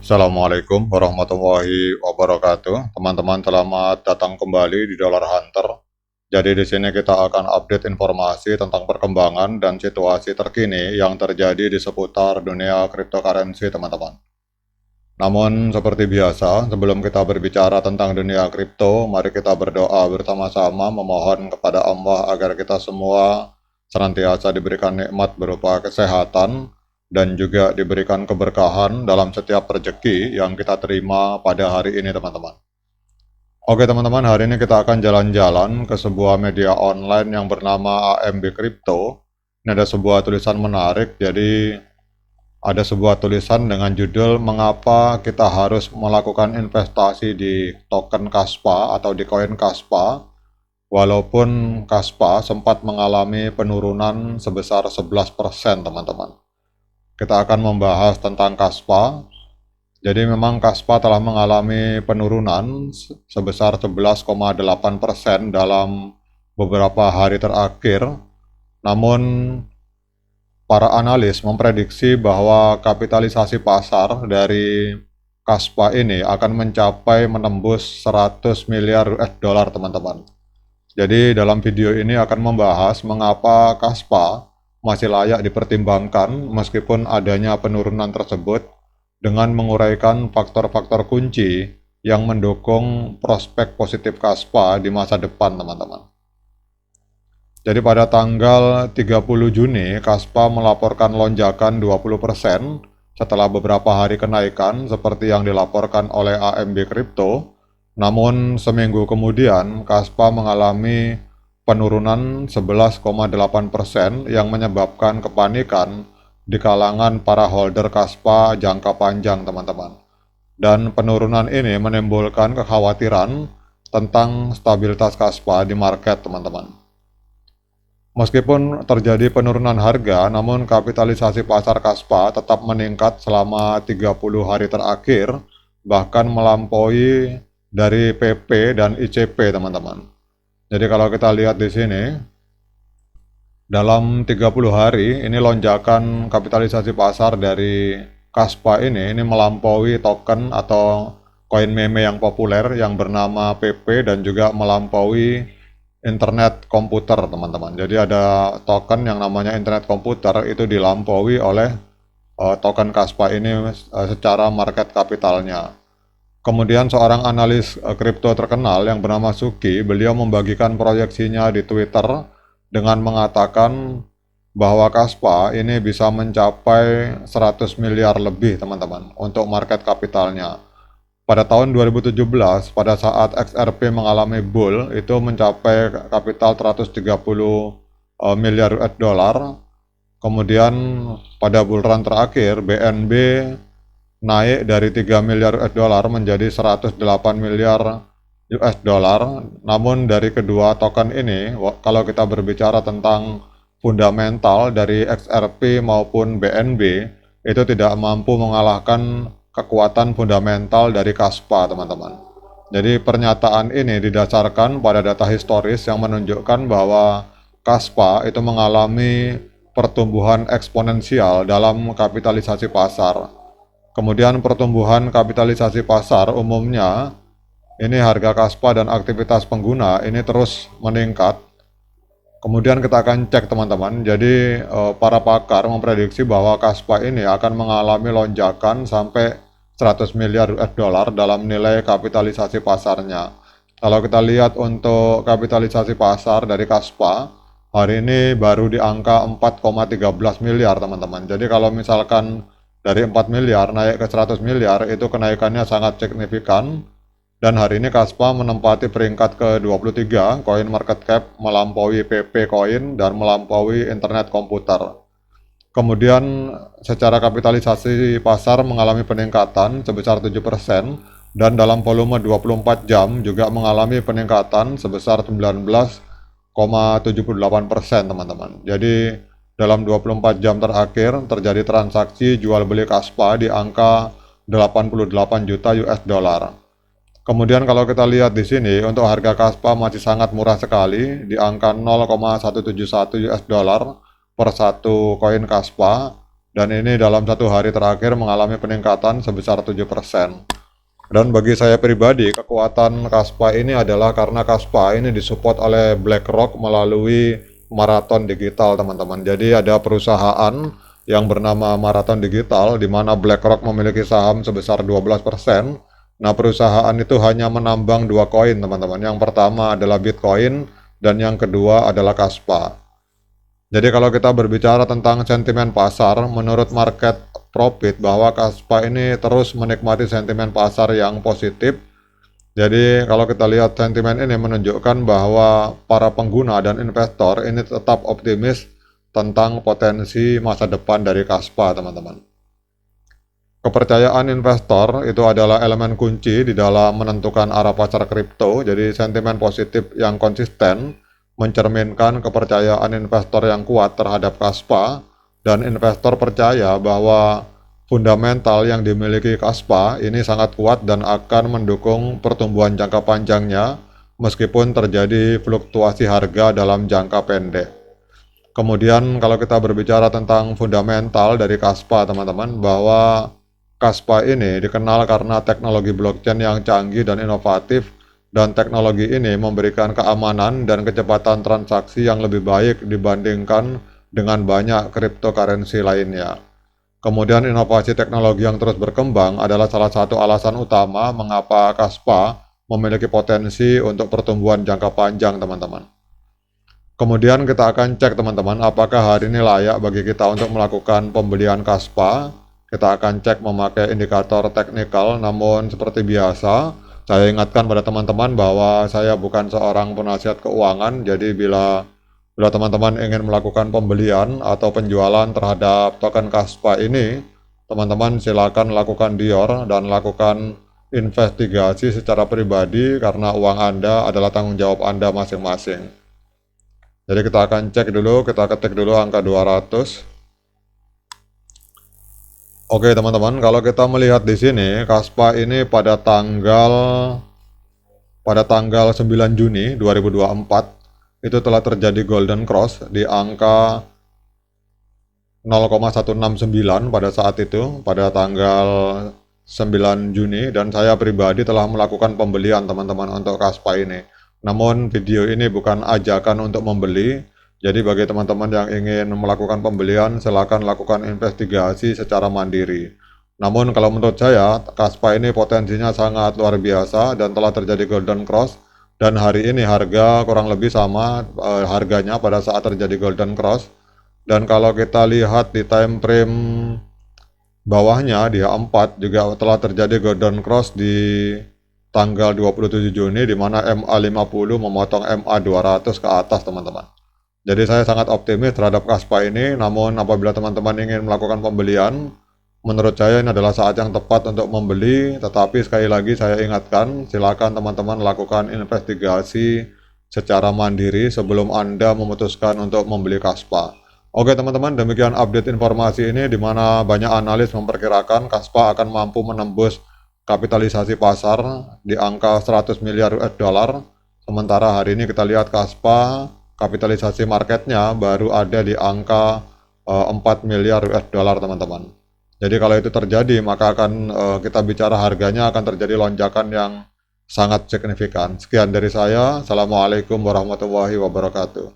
Assalamualaikum warahmatullahi wabarakatuh. Teman-teman, selamat datang kembali di Dollar Hunter. Jadi di sini kita akan update informasi tentang perkembangan dan situasi terkini yang terjadi di seputar dunia cryptocurrency, teman-teman. Namun seperti biasa, sebelum kita berbicara tentang dunia kripto, mari kita berdoa bersama-sama memohon kepada Allah agar kita semua senantiasa diberikan nikmat berupa kesehatan dan juga diberikan keberkahan dalam setiap rezeki yang kita terima pada hari ini, teman-teman. Oke teman-teman, hari ini kita akan jalan-jalan ke sebuah media online yang bernama AMB Crypto. Ini ada sebuah tulisan menarik, jadi ada sebuah tulisan dengan judul "Mengapa kita harus melakukan investasi di token Kaspa atau di koin Kaspa walaupun Kaspa sempat mengalami penurunan sebesar 11%, teman-teman." Kita akan membahas tentang Kaspa. Jadi memang Kaspa telah mengalami penurunan sebesar 11,8% dalam beberapa hari terakhir. Namun para analis memprediksi bahwa kapitalisasi pasar dari Kaspa ini akan menembus 100 miliar US dollar, teman-teman. Jadi dalam video ini akan membahas mengapa Kaspa masih layak dipertimbangkan meskipun adanya penurunan tersebut, dengan menguraikan faktor-faktor kunci yang mendukung prospek positif Kaspa di masa depan, teman-teman. Jadi pada tanggal 30 Juni, Kaspa melaporkan lonjakan 20% setelah beberapa hari kenaikan seperti yang dilaporkan oleh AMB Crypto. Namun seminggu kemudian, Kaspa mengalami penurunan 11,8% yang menyebabkan kepanikan di kalangan para holder Kaspa jangka panjang, teman-teman. Dan penurunan ini menimbulkan kekhawatiran tentang stabilitas Kaspa di market, teman-teman. Meskipun terjadi penurunan harga, namun kapitalisasi pasar Kaspa tetap meningkat selama 30 hari terakhir, bahkan melampaui dari PP dan ICP, teman-teman. Jadi kalau kita lihat di sini, dalam 30 hari ini lonjakan kapitalisasi pasar dari Kaspa ini melampaui token atau koin meme yang populer yang bernama PP dan juga melampaui internet komputer, teman-teman. Jadi ada token yang namanya internet komputer itu dilampaui oleh token Kaspa ini secara market kapitalnya. Kemudian seorang analis kripto terkenal yang bernama Suki, beliau membagikan proyeksinya di Twitter dengan mengatakan bahwa Kaspa ini bisa mencapai 100 miliar lebih, teman-teman, untuk market kapitalnya. Pada tahun 2017, pada saat XRP mengalami bull, itu mencapai kapital 130 miliar US dollar. Kemudian pada bull run terakhir, BNB naik dari 3 miliar US dollar menjadi 108 miliar US dollar. Namun dari kedua token ini, kalau kita berbicara tentang fundamental dari XRP maupun BNB, itu tidak mampu mengalahkan kekuatan fundamental dari Kaspa, teman-teman. Jadi pernyataan ini didasarkan pada data historis yang menunjukkan bahwa Kaspa itu mengalami pertumbuhan eksponensial dalam kapitalisasi pasar. Kemudian pertumbuhan kapitalisasi pasar umumnya, ini harga Kaspa dan aktivitas pengguna ini terus meningkat. Kemudian kita akan cek, teman-teman. Jadi para pakar memprediksi bahwa Kaspa ini akan mengalami lonjakan sampai 100 miliar US dollar dalam nilai kapitalisasi pasarnya. Kalau kita lihat untuk kapitalisasi pasar dari Kaspa, hari ini baru di angka 4,13 miliar, teman-teman. Jadi kalau misalkan dari 4 miliar naik ke 100 miliar, itu kenaikannya sangat signifikan. Dan hari ini Kaspa menempati peringkat ke-23, koin market cap melampaui PP Coin dan melampaui internet komputer. Kemudian secara kapitalisasi pasar mengalami peningkatan sebesar 7%, dan dalam volume 24 jam juga mengalami peningkatan sebesar 19,78%, teman-teman. Jadi dalam 24 jam terakhir terjadi transaksi jual beli Kaspa di angka 88 juta US dollar. Kemudian kalau kita lihat di sini, untuk harga Kaspa masih sangat murah sekali, di angka 0,171 US dollar per satu koin Kaspa, dan ini dalam 1 hari terakhir mengalami peningkatan sebesar 7%. Dan bagi saya pribadi, kekuatan Kaspa ini adalah karena Kaspa ini disupport oleh BlackRock melalui Marathon Digital, teman-teman. Jadi ada perusahaan yang bernama Marathon Digital, di mana BlackRock memiliki saham sebesar 12%. Nah, perusahaan itu hanya menambang 2 koin, teman-teman. Yang pertama adalah Bitcoin, dan yang kedua adalah Kaspa. Jadi kalau kita berbicara tentang sentimen pasar, menurut market profit bahwa Kaspa ini terus menikmati sentimen pasar yang positif. Jadi kalau kita lihat sentimen ini menunjukkan bahwa para pengguna dan investor ini tetap optimis tentang potensi masa depan dari Kaspa, teman-teman. Kepercayaan investor itu adalah elemen kunci di dalam menentukan arah pasar kripto. Jadi sentimen positif yang konsisten mencerminkan kepercayaan investor yang kuat terhadap Kaspa, dan investor percaya bahwa fundamental yang dimiliki Kaspa ini sangat kuat dan akan mendukung pertumbuhan jangka panjangnya meskipun terjadi fluktuasi harga dalam jangka pendek. Kemudian kalau kita berbicara tentang fundamental dari Kaspa, teman-teman, bahwa Kaspa ini dikenal karena teknologi blockchain yang canggih dan inovatif, dan teknologi ini memberikan keamanan dan kecepatan transaksi yang lebih baik dibandingkan dengan banyak cryptocurrency lainnya. Kemudian inovasi teknologi yang terus berkembang adalah salah satu alasan utama mengapa Kaspa memiliki potensi untuk pertumbuhan jangka panjang, teman-teman. Kemudian kita akan cek, teman-teman, apakah hari ini layak bagi kita untuk melakukan pembelian Kaspa. Kita akan cek memakai indikator teknikal, namun seperti biasa, saya ingatkan pada teman-teman bahwa saya bukan seorang penasihat keuangan, jadi bila teman-teman ingin melakukan pembelian atau penjualan terhadap token Kaspa ini, teman-teman silakan lakukan dior dan lakukan investigasi secara pribadi karena uang Anda adalah tanggung jawab Anda masing-masing. Jadi kita akan cek dulu, kita ketik dulu angka 200. Oke, teman-teman, kalau kita melihat di sini, Kaspa ini pada tanggal 9 Juni 2024 itu telah terjadi golden cross di angka 0,169 pada saat itu, pada tanggal 9 Juni, dan saya pribadi telah melakukan pembelian, teman-teman, untuk Kaspa ini. Namun video ini bukan ajakan untuk membeli. Jadi bagi teman-teman yang ingin melakukan pembelian, silakan lakukan investigasi secara mandiri. Namun kalau menurut saya, Kaspa ini potensinya sangat luar biasa dan telah terjadi golden cross. Dan hari ini harga kurang lebih sama harganya pada saat terjadi golden cross. Dan kalau kita lihat di time frame bawahnya, dia 4 juga telah terjadi golden cross di tanggal 27 Juni, di mana MA50 memotong MA200 ke atas, teman-teman. Jadi saya sangat optimis terhadap Kaspa ini, namun apabila teman-teman ingin melakukan pembelian, menurut saya ini adalah saat yang tepat untuk membeli, tetapi sekali lagi saya ingatkan, silakan teman-teman lakukan investigasi secara mandiri sebelum Anda memutuskan untuk membeli Kaspa. Oke teman-teman, demikian update informasi ini, di mana banyak analis memperkirakan Kaspa akan mampu menembus kapitalisasi pasar di angka 100 miliar US dollar, sementara hari ini kita lihat Kaspa kapitalisasi marketnya baru ada di angka 4 miliar US dollar, teman-teman. Jadi kalau itu terjadi, maka akan kita bicara harganya akan terjadi lonjakan yang sangat signifikan. Sekian dari saya. Assalamualaikum warahmatullahi wabarakatuh.